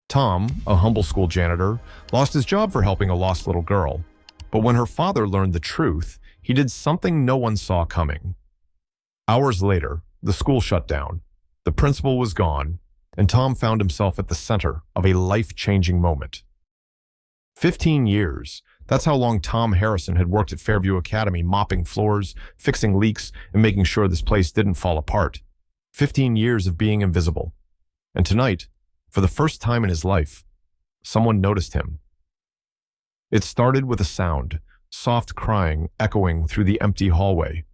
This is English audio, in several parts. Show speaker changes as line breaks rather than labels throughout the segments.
Tom, a humble school janitor, lost his job for helping a lost little girl. But when her father learned the truth, he did something no one saw coming. Hours later, the school shut down. The principal was gone, and Tom found himself at the center of a life-changing moment. 15 years. That's how long Tom Harrison had worked at Fairview Academy, mopping floors, fixing leaks, and making sure this place didn't fall apart. 15 years of being invisible. And tonight, for the first time in his life, someone noticed him. It started with a sound, soft crying echoing through the empty hallway.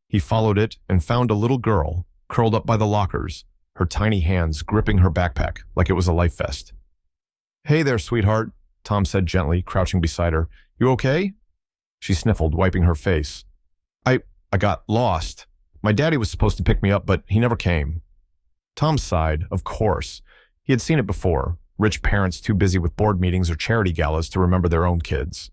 He followed it and found a little girl curled up by the lockers, her tiny hands gripping her backpack like it was a life vest. "Hey there, sweetheart," Tom said gently, crouching beside her. "You okay?" She sniffled, wiping her face. I got lost. My daddy was supposed to pick me up, but he never came." Tom sighed. Of course. He had seen it before. Rich parents too busy with board meetings or charity galas to remember their own kids.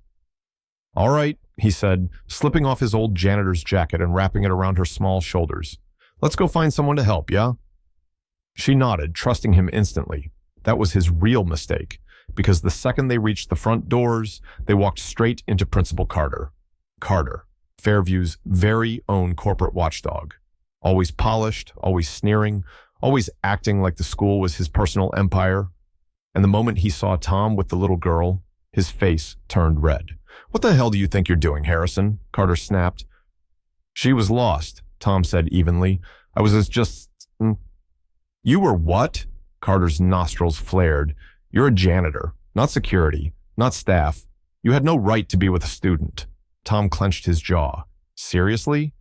"All right," he said, slipping off his old janitor's jacket and wrapping it around her small shoulders. "Let's go find someone to help, yeah?" She nodded, trusting him instantly. That was his real mistake, because the second they reached the front doors, they walked straight into Principal Carter. Carter, Fairview's very own corporate watchdog. Always polished, always sneering, always acting like the school was his personal empire. And the moment he saw Tom with the little girl, his face turned red. "What the hell do you think you're doing, Harrison?" Carter snapped. "She was lost," Tom said evenly. "I was just... You were what?" Carter's nostrils flared. "You're a janitor, not security, not staff. You had no right to be with a student." Tom clenched his jaw. "Seriously?"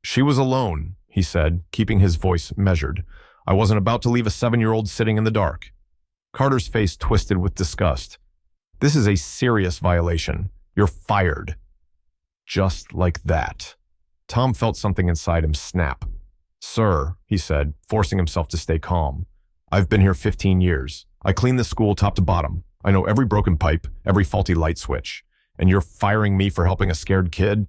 "She was alone," he said, keeping his voice measured. "I wasn't about to leave a 7-year-old sitting in the dark." Carter's face twisted with disgust. "This is a serious violation. You're fired." Just like that. Tom felt something inside him snap. "Sir," he said, forcing himself to stay calm. "I've been here 15 years. I clean this school top to bottom. I know every broken pipe, every faulty light switch. And you're firing me for helping a scared kid?"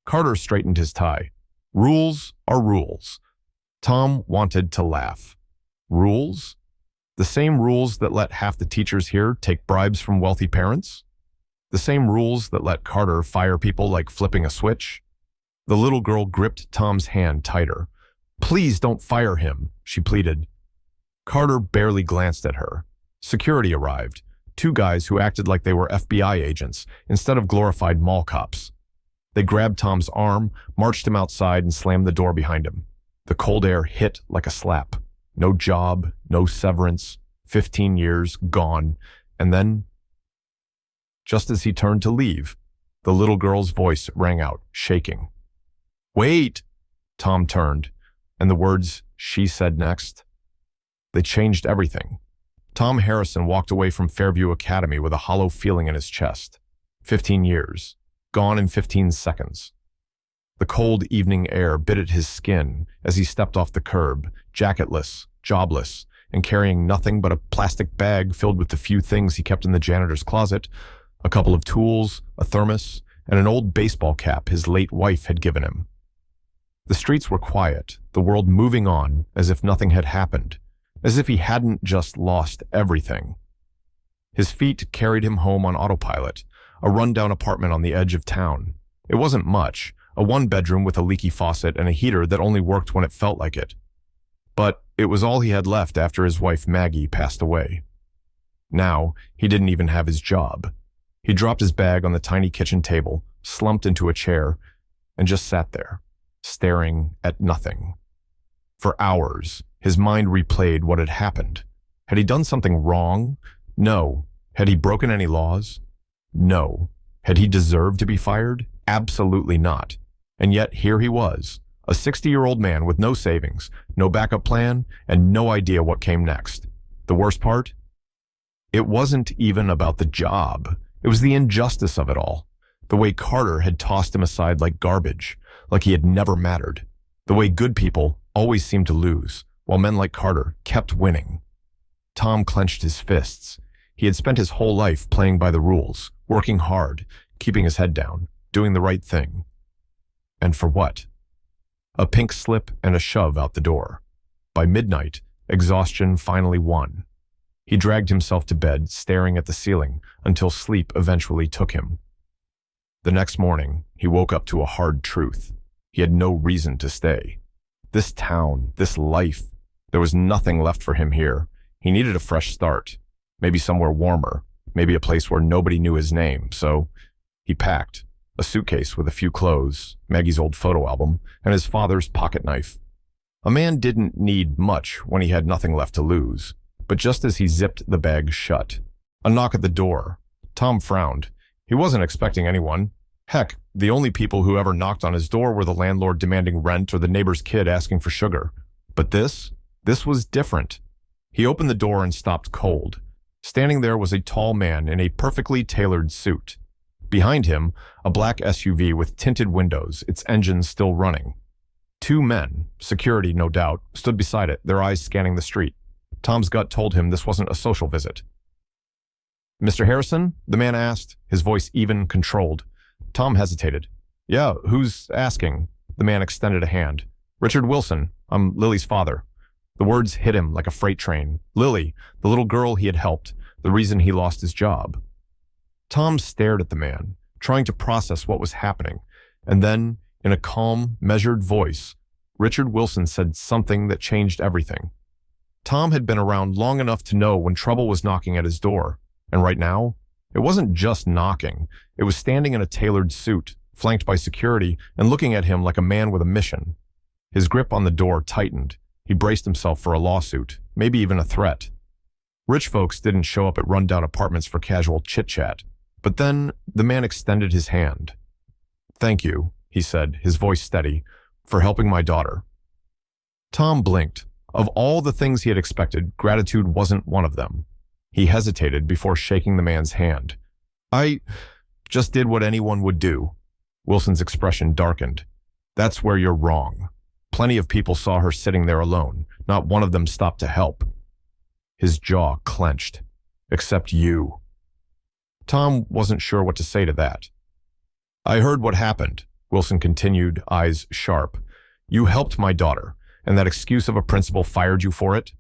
Carter straightened his tie. "Rules are rules." Tom wanted to laugh. Rules? The same rules that let half the teachers here take bribes from wealthy parents? The same rules that let Carter fire people like flipping a switch? The little girl gripped Tom's hand tighter. "Please don't fire him," she pleaded. Carter barely glanced at her. Security arrived. 2 guys who acted like they were FBI agents instead of glorified mall cops. They grabbed Tom's arm, marched him outside, and slammed the door behind him. The cold air hit like a slap. No job, no severance, 15 years, gone. And then, just as he turned to leave, the little girl's voice rang out, shaking. "Wait!" Tom turned, and the words she said next, they changed everything. Tom Harrison walked away from Fairview Academy with a hollow feeling in his chest. 15 years, gone in 15 seconds. The cold evening air bit at his skin as he stepped off the curb, jacketless, jobless, and carrying nothing but a plastic bag filled with the few things he kept in the janitor's closet, a couple of tools, a thermos, and an old baseball cap his late wife had given him. The streets were quiet, the world moving on as if nothing had happened, as if he hadn't just lost everything. His feet carried him home on autopilot, a rundown apartment on the edge of town. It wasn't much, a 1-bedroom with a leaky faucet and a heater that only worked when it felt like it. But it was all he had left after his wife Maggie passed away. Now, he didn't even have his job. He dropped his bag on the tiny kitchen table, slumped into a chair, and just sat there, staring at nothing. For hours, his mind replayed what had happened. Had he done something wrong? No. Had he broken any laws? No. Had he deserved to be fired? Absolutely not. And yet here he was, a 60-year-old man with no savings, no backup plan, and no idea what came next. The worst part? It wasn't even about the job. It was the injustice of it all. The way Carter had tossed him aside like garbage, like he had never mattered. The way good people always seemed to lose, while men like Carter kept winning. Tom clenched his fists. He had spent his whole life playing by the rules, working hard, keeping his head down, doing the right thing. And for what? A pink slip and a shove out the door. By midnight, exhaustion finally won. He dragged himself to bed, staring at the ceiling, until sleep eventually took him. The next morning, he woke up to a hard truth. He had no reason to stay. This town, this life, there was nothing left for him here. He needed a fresh start, maybe somewhere warmer, maybe a place where nobody knew his name. So he packed a suitcase with a few clothes, Maggie's old photo album, and his father's pocket knife. A man didn't need much when he had nothing left to lose. But just as he zipped the bag shut, a knock at the door. Tom frowned. He wasn't expecting anyone. Heck, the only people who ever knocked on his door were the landlord demanding rent or the neighbor's kid asking for sugar. But this was different. He opened the door and stopped cold. Standing there was a tall man in a perfectly tailored suit. Behind him, a black SUV with tinted windows, its engine still running. Two men, security no doubt, stood beside it, their eyes scanning the street. Tom's gut told him this wasn't a social visit. "Mr. Harrison?" the man asked, his voice even, controlled. Tom hesitated. "Yeah, who's asking?" The man extended a hand. "Richard Wilson. I'm Lily's father." The words hit him like a freight train. Lily, the little girl he had helped, the reason he lost his job. Tom stared at the man, trying to process what was happening, and then, in a calm, measured voice, Richard Wilson said something that changed everything. Tom had been around long enough to know when trouble was knocking at his door, and right now, it wasn't just knocking. It was standing in a tailored suit, flanked by security, and looking at him like a man with a mission. His grip on the door tightened. He braced himself for a lawsuit, maybe even a threat. Rich folks didn't show up at rundown apartments for casual chit-chat, but then the man extended his hand. "Thank you," he said, his voice steady, "for helping my daughter." Tom blinked. Of all the things he had expected, gratitude wasn't one of them. He hesitated before shaking the man's hand. "I just did what anyone would do." Wilson's expression darkened. "That's where you're wrong. Plenty of people saw her sitting there alone. Not one of them stopped to help." His jaw clenched. "Except you." Tom wasn't sure what to say to that. "I heard what happened," Wilson continued, eyes sharp. "You helped my daughter. And that excuse of a principal fired you for it?"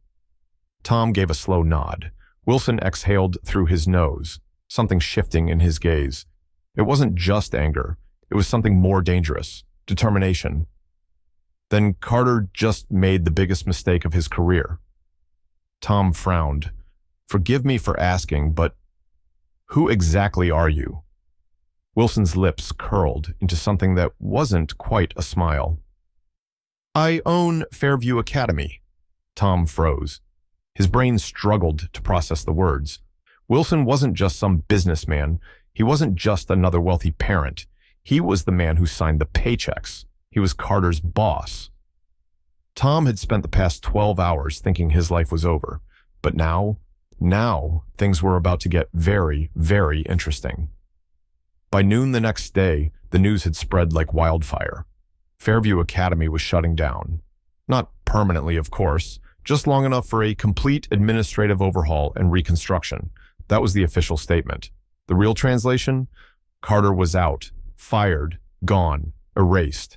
Tom gave a slow nod. Wilson exhaled through his nose, something shifting in his gaze. It wasn't just anger. It was something more dangerous. Determination. "Then Carter just made the biggest mistake of his career." Tom frowned. "Forgive me for asking, but who exactly are you?" Wilson's lips curled into something that wasn't quite a smile. "I own Fairview Academy." Tom froze. His brain struggled to process the words. Wilson wasn't just some businessman. He wasn't just another wealthy parent. He was the man who signed the paychecks. He was Carter's boss. Tom had spent the past 12 hours thinking his life was over. But now things were about to get very, very interesting. By noon the next day, the news had spread like wildfire. Fairview Academy was shutting down. Not permanently, of course, just long enough for a complete administrative overhaul and reconstruction. That was the official statement. The real translation? Carter was out, fired, gone, erased.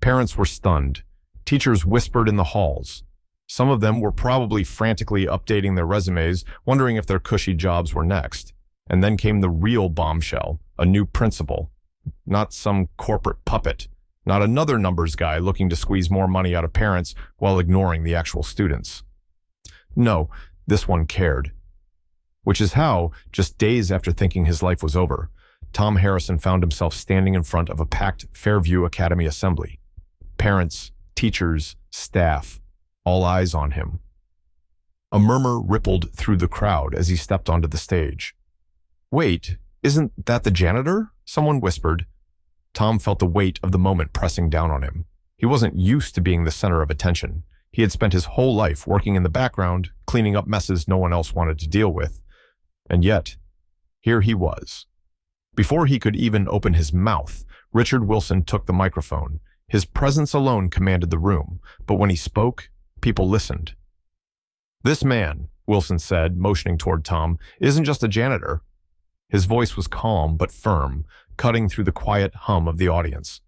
Parents were stunned. Teachers whispered in the halls. Some of them were probably frantically updating their resumes, wondering if their cushy jobs were next. And then came the real bombshell, a new principal. Not some corporate puppet. Not another numbers guy looking to squeeze more money out of parents while ignoring the actual students. No, this one cared. Which is how, just days after thinking his life was over, Tom Harrison found himself standing in front of a packed Fairview Academy assembly. Parents, teachers, staff, all eyes on him. A murmur rippled through the crowd as he stepped onto the stage. "Wait, isn't that the janitor?" someone whispered. Tom felt the weight of the moment pressing down on him. He wasn't used to being the center of attention. He had spent his whole life working in the background, cleaning up messes no one else wanted to deal with. And yet, here he was. Before he could even open his mouth, Richard Wilson took the microphone. His presence alone commanded the room, but when he spoke, people listened. "This man," Wilson said, motioning toward Tom, "isn't just a janitor." His voice was calm but firm, cutting through the quiet hum of the audience.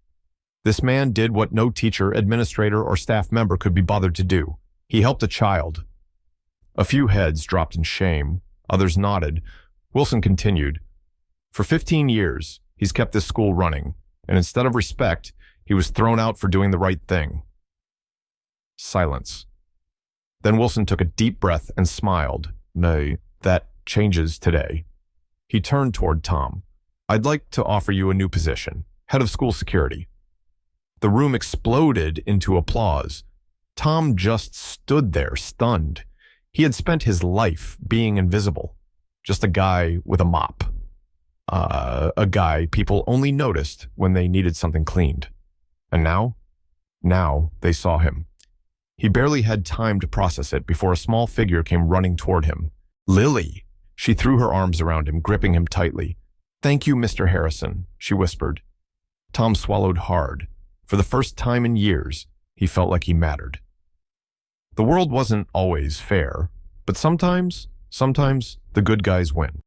"This man did what no teacher, administrator, or staff member could be bothered to do. He helped a child." A few heads dropped in shame, others nodded. Wilson continued, "For 15 years, he's kept this school running, and instead of respect, he was thrown out for doing the right thing." Silence. Then Wilson took a deep breath and smiled. "No, that changes today." He turned toward Tom. "I'd like to offer you a new position, head of school security." The room exploded into applause. Tom just stood there, stunned. He had spent his life being invisible, just a guy with a mop. A guy people only noticed when they needed something cleaned. And now they saw him. He barely had time to process it before a small figure came running toward him. Lily! She threw her arms around him, gripping him tightly. "Thank you, Mr. Harrison," she whispered. Tom swallowed hard. For the first time in years, he felt like he mattered. The world wasn't always fair, but sometimes the good guys win.